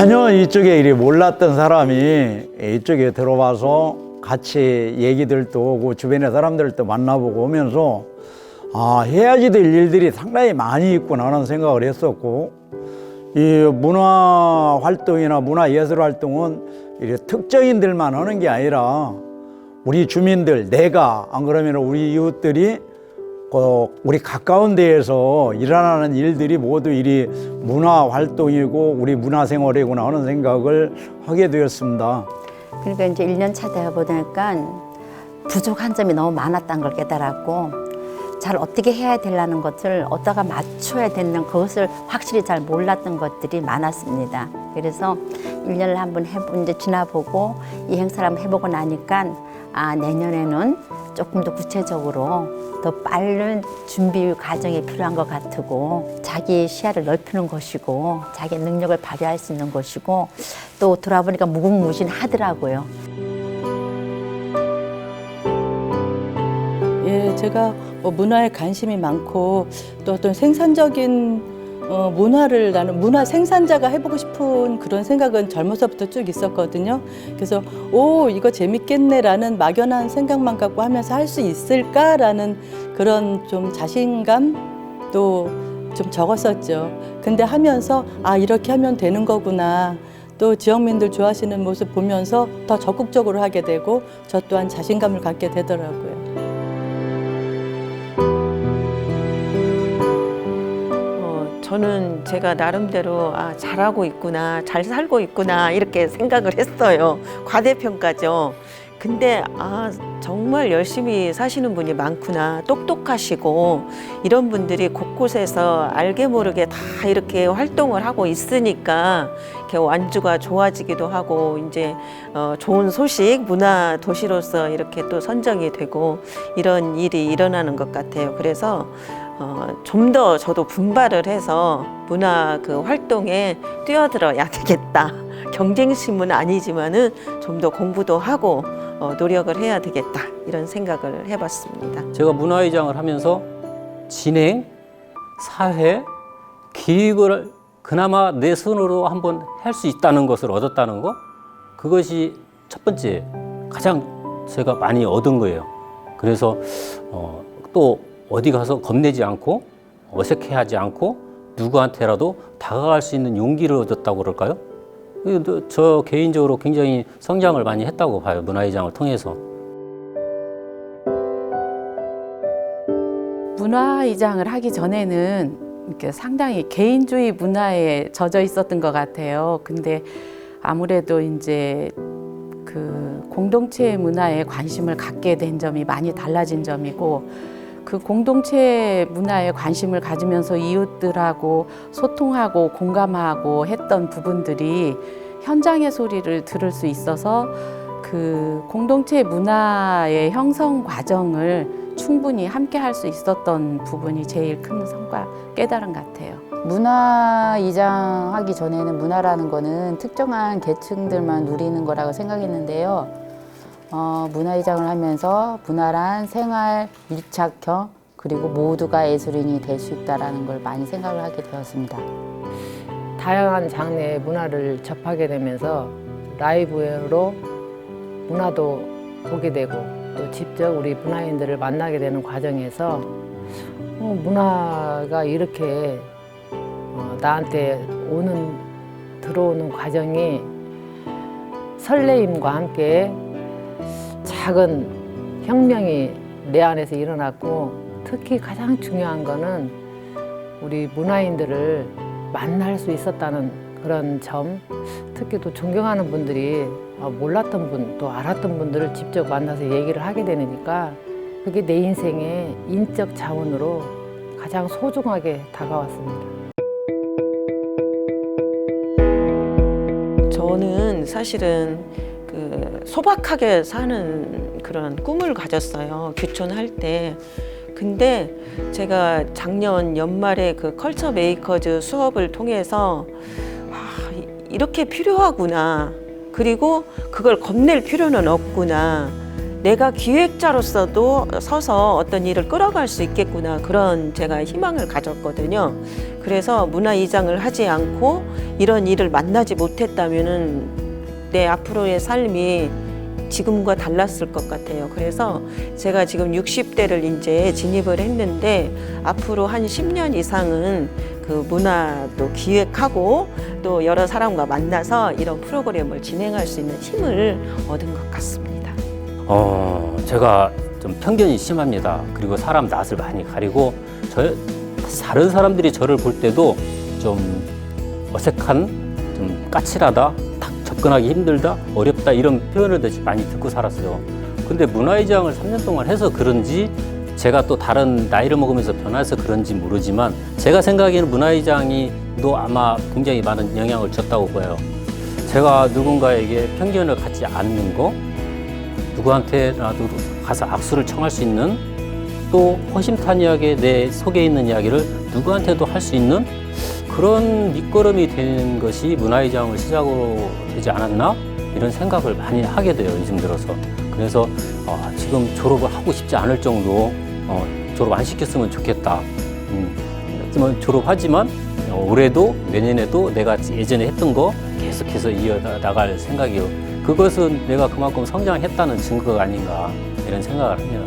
전혀 이쪽에 일이 몰랐던 사람이 이쪽에 들어와서 같이 얘기들도 오고 주변의 사람들도 만나보고 오면서 해야지 될 일들이 상당히 많이 있구나 하는 생각을 했었고, 이 문화 활동이나 문화 예술 활동은 이렇게 특정인들만 하는 게 아니라 우리 주민들, 내가 안 그러면 우리 이웃들이 우리 가까운 데에서 일어나는 일들이 모두 일이 문화 활동이고 우리 문화 생활이구나 하는 생각을 하게 되었습니다. 그러니까 이제 1년 차 되어 보니까 부족한 점이 너무 많았다는 걸 깨달았고, 잘 어떻게 해야 되려는 것을 어디다가 맞춰야 되는 그것을 확실히 잘 몰랐던 것들이 많았습니다. 그래서 1년을 한번 이제 지나보고 이 행사를 한번 해보고 나니까 내년에는 조금 더 구체적으로 더 빠른 준비 과정이 필요한 것 같고, 자기 시야를 넓히는 것이고 자기 능력을 발휘할 수 있는 것이고, 또 돌아보니까 무궁무진하더라고요. 예, 제가 문화에 관심이 많고 또 어떤 생산적인 문화를 나는 문화 생산자가 해보고 싶은 그런 생각은 젊어서부터 쭉 있었거든요. 그래서 이거 재밌겠네라는 막연한 생각만 갖고 하면서 할 수 있을까라는 그런 좀 자신감도 좀 적었었죠. 근데 하면서 이렇게 하면 되는 거구나. 또 지역민들 좋아하시는 모습 보면서 더 적극적으로 하게 되고 저 또한 자신감을 갖게 되더라고요. 저는 제가 나름대로 잘하고 있구나, 잘 살고 있구나 이렇게 생각을 했어요. 과대평가죠. 근데 정말 열심히 사시는 분이 많구나, 똑똑하시고 이런 분들이 곳곳에서 알게 모르게 다 이렇게 활동을 하고 있으니까 이렇게 완주가 좋아지기도 하고, 이제 좋은 소식, 문화 도시로서 이렇게 또 선정이 되고 이런 일이 일어나는 것 같아요. 그래서 좀 더 저도 분발을 해서 문화 활동에 뛰어들어야 되겠다. 경쟁심은 아니지만은 좀 더 공부도 하고 노력을 해야 되겠다. 이런 생각을 해봤습니다. 제가 문화회장을 하면서 진행, 사회, 기획을 그나마 내 손으로 한번 할 수 있다는 것을 얻었다는 거, 그것이 첫 번째 가장 제가 많이 얻은 거예요. 그래서 또 어디 가서 겁내지 않고 어색해하지 않고 누구한테라도 다가갈 수 있는 용기를 얻었다고 그럴까요? 저 개인적으로 굉장히 성장을 많이 했다고 봐요. 문화회장을 통해서. 문화회장을 하기 전에는 이렇게 상당히 개인주의 문화에 젖어 있었던 것 같아요. 근데 아무래도 이제 그 공동체 문화에 관심을 갖게 된 점이 많이 달라진 점이고, 그 공동체 문화에 관심을 가지면서 이웃들하고 소통하고 공감하고 했던 부분들이 현장의 소리를 들을 수 있어서 그 공동체 문화의 형성 과정을 충분히 함께 할 수 있었던 부분이 제일 큰 성과, 깨달음 같아요. 문화이장 하기 전에는 문화라는 거는 특정한 계층들만 누리는 거라고 생각했는데요. 문화이장을 하면서 문화란 생활 밀착형, 그리고 모두가 예술인이 될 수 있다는 걸 많이 생각을 하게 되었습니다. 다양한 장르의 문화를 접하게 되면서 라이브로 문화도 보게 되고, 또 직접 우리 문화인들을 만나게 되는 과정에서 문화가 이렇게 나한테 들어오는 과정이 설레임과 함께 작은 혁명이 내 안에서 일어났고, 특히 가장 중요한 거는 우리 문화인들을 만날 수 있었다는 그런 점, 특히 또 존경하는 분들이 몰랐던 분, 또 알았던 분들을 직접 만나서 얘기를 하게 되니까 그게 내 인생의 인적 자원으로 가장 소중하게 다가왔습니다. 저는 사실은 소박하게 사는 그런 꿈을 가졌어요. 귀촌할 때. 근데 제가 작년 연말에 컬처 메이커즈 수업을 통해서 이렇게 필요하구나. 그리고 그걸 겁낼 필요는 없구나. 내가 기획자로서도 서서 어떤 일을 끌어갈 수 있겠구나, 그런 제가 희망을 가졌거든요. 그래서 문화이장을 하지 않고 이런 일을 만나지 못했다면은 내 앞으로의 삶이 지금과 달랐을 것 같아요. 그래서 제가 지금 60대를 이제 진입을 했는데 앞으로 한 10년 이상은 그 문화도 기획하고 또 여러 사람과 만나서 이런 프로그램을 진행할 수 있는 힘을 얻은 것 같습니다. 제가 좀 편견이 심합니다. 그리고 사람 낯을 많이 가리고 다른 사람들이 저를 볼 때도 좀 어색한, 좀 까칠하다, 딱 접근하기 힘들다, 어렵다 이런 표현을 되게 많이 듣고 살았어요. 근데 문화이장을 3년 동안 해서 그런지 제가 또 다른 나이를 먹으면서 변해서 그런지 모르지만 제가 생각에는 문화이장이 또 아마 굉장히 많은 영향을 줬다고 봐요. 제가 누군가에게 편견을 갖지 않는 거, 누구한테라도 가서 악수를 청할 수 있는, 또 허심탄회하게 내 속에 있는 이야기를 누구한테도 할 수 있는 그런 밑거름이 되는 것이 문화이장을 시작으로 되지 않았나? 이런 생각을 많이 하게 돼요, 요즘 들어서. 그래서 지금 졸업을 하고 싶지 않을 정도 졸업 안 시켰으면 좋겠다. 졸업하지만 올해도 내년에도 내가 예전에 했던 거 계속해서 이어나갈 생각이요. 그것은 내가 그만큼 성장했다는 증거가 아닌가 이런 생각을 합니다.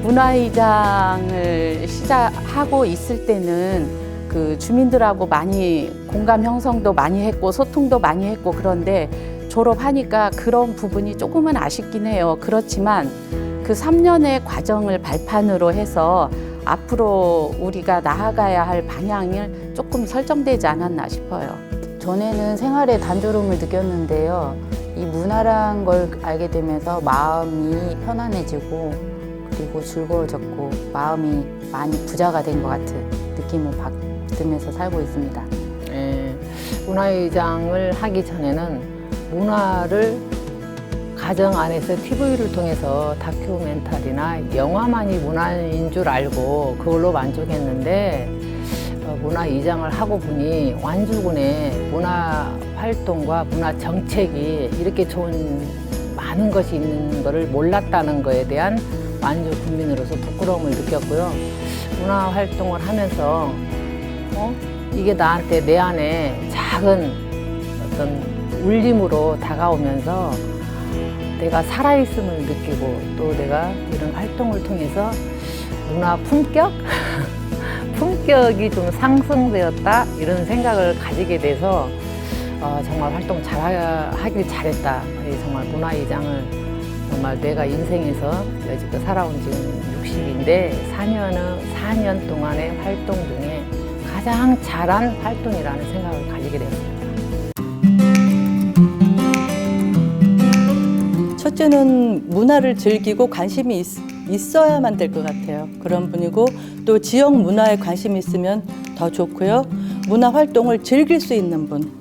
문화이장을 시작하고 있을 때는 그 주민들하고 많이 공감 형성도 많이 했고 소통도 많이 했고, 그런데 졸업하니까 그런 부분이 조금은 아쉽긴 해요. 그렇지만 그 3년의 과정을 발판으로 해서 앞으로 우리가 나아가야 할 방향을 조금 설정되지 않았나 싶어요. 전에는 생활에 단조로움을 느꼈는데요. 이 문화란 걸 알게 되면서 마음이 편안해지고 그리고 즐거워졌고 마음이 많이 부자가 된 것 같은 느낌을 받으면서 살고 있습니다. 문화이장을 하기 전에는 문화를 가정 안에서 TV를 통해서 다큐멘터리나 영화만이 문화인 줄 알고 그걸로 만족했는데 문화이장을 하고 보니 완주군의 문화 활동과 문화 정책이 이렇게 좋은 많은 것이 있는 것을 몰랐다는 것에 대한 완주 국민으로서 부끄러움을 느꼈고요. 문화 활동을 하면서 이게 나한테 내 안에 작은 어떤 울림으로 다가오면서 내가 살아있음을 느끼고 또 내가 이런 활동을 통해서 문화 품격? 품격이 좀 상승되었다 이런 생각을 가지게 돼서 정말 활동 하길 잘했다. 정말 문화이장을 정말 내가 인생에서 여지껏 살아온 지금 60인데 4년 동안의 활동 중에 가장 잘한 활동이라는 생각을 가지게 되었습니다. 첫째는 문화를 즐기고 관심이 있어야만 될 것 같아요. 그런 분이고 또 지역 문화에 관심이 있으면 더 좋고요. 문화 활동을 즐길 수 있는 분,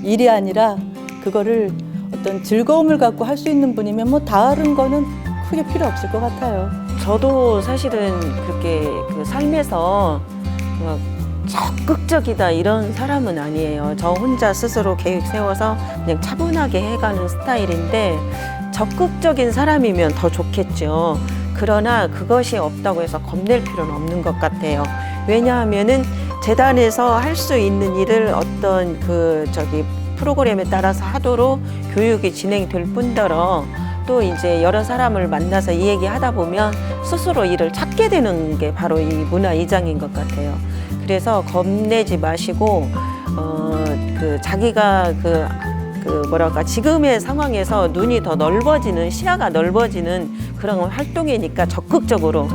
일이 아니라 그거를 어떤 즐거움을 갖고 할 수 있는 분이면 뭐 다른 거는 크게 필요 없을 것 같아요. 저도 사실은 그렇게 그 삶에서 막 적극적이다 이런 사람은 아니에요. 저 혼자 스스로 계획 세워서 그냥 차분하게 해가는 스타일인데 적극적인 사람이면 더 좋겠죠. 그러나 그것이 없다고 해서 겁낼 필요는 없는 것 같아요. 왜냐하면은 재단에서 할 수 있는 일을 어떤 프로그램에 따라서 하도록 교육이 진행될 뿐더러 또 이제 여러 사람을 만나서 이 얘기 하다 보면 스스로 일을 찾게 되는 게 바로 이 문화이장인 것 같아요. 그래서 겁내지 마시고 자기가 지금의 상황에서 눈이 더 넓어지는, 시야가 넓어지는 그런 활동이니까 적극적으로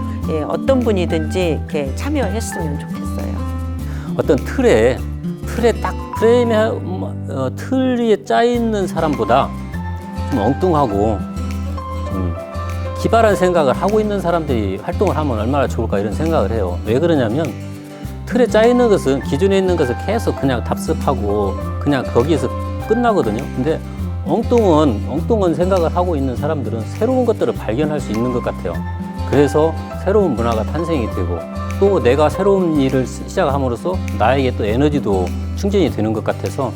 어떤 분이든지 이렇게 참여했으면 좋겠어요. 어떤 틀에 딱 프레임에 틀에 짜 있는 사람보다 좀 엉뚱하고 좀 기발한 생각을 하고 있는 사람들이 활동을 하면 얼마나 좋을까 이런 생각을 해요. 왜 그러냐면 틀에 짜 있는 것은 기존에 있는 것을 계속 그냥 답습하고 그냥 거기에서 끝나거든요. 근데 엉뚱한 생각을 하고 있는 사람들은 새로운 것들을 발견할 수 있는 것 같아요. 그래서 새로운 문화가 탄생이 되고 또 내가 새로운 일을 시작함으로써 나에게 또 에너지도 충전이 되는 것 같아서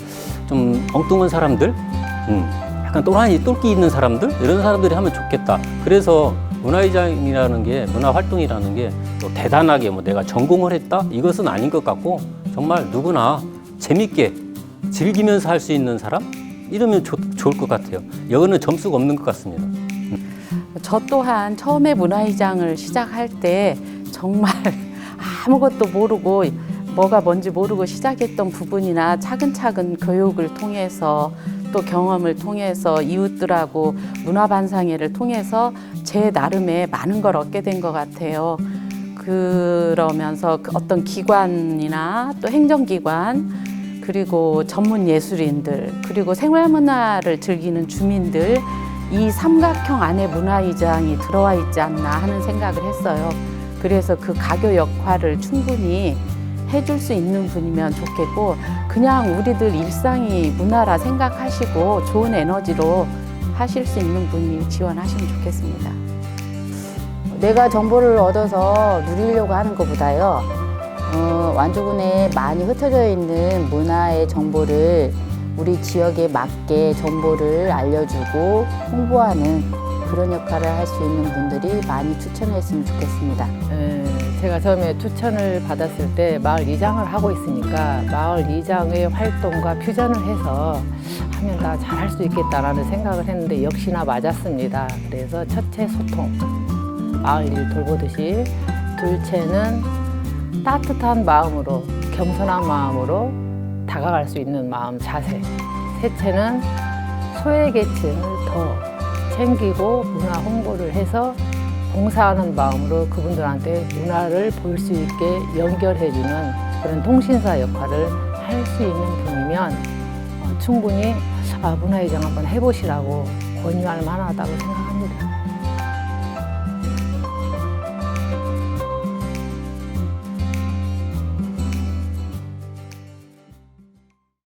좀 엉뚱한 사람들, 약간 또라이 똘끼 있는 사람들 이런 사람들이 하면 좋겠다. 그래서 문화회장이라는 게 문화활동이라는 게 또 대단하게 뭐 내가 전공을 했다 이것은 아닌 것 같고 정말 누구나 재밌게 즐기면서 할 수 있는 사람 이러면 좋을 것 같아요. 여기는 점수가 없는 것 같습니다. 저 또한 처음에 문화회장을 시작할 때 정말 아무것도 모르고 뭐가 뭔지 모르고 시작했던 부분이나 차근차근 교육을 통해서 또 경험을 통해서 이웃들하고 문화반상회를 통해서 제 나름의 많은 걸 얻게 된 것 같아요. 그러면서 어떤 기관이나 또 행정기관 그리고 전문 예술인들 그리고 생활문화를 즐기는 주민들 이 삼각형 안에 문화회장이 들어와 있지 않나 하는 생각을 했어요. 그래서 그 가교 역할을 충분히 해줄 수 있는 분이면 좋겠고 그냥 우리들 일상이 문화라 생각하시고 좋은 에너지로 하실 수 있는 분이 지원하시면 좋겠습니다. 내가 정보를 얻어서 누리려고 하는 것보다요. 완주군에 많이 흩어져 있는 문화의 정보를 우리 지역에 맞게 정보를 알려주고 홍보하는 그런 역할을 할 수 있는 분들이 많이 추천했으면 좋겠습니다. 제가 처음에 추천을 받았을 때 마을 이장을 하고 있으니까 마을 이장의 활동과 퓨전을 해서 하면 다 잘할 수 있겠다라는 생각을 했는데 역시나 맞았습니다. 그래서 첫째 소통, 마을 일 돌보듯이 둘째는 따뜻한 마음으로 겸손한 마음으로 다가갈 수 있는 마음 자세 셋째는 소외계층을 더 챙기고 문화 홍보를 해서 봉사하는 마음으로 그분들한테 문화를 볼 수 있게 연결해주는 그런 통신사 역할을 할 수 있는 분이면 충분히 문화회장 한번 해보시라고 권유할 만하다고 생각합니다.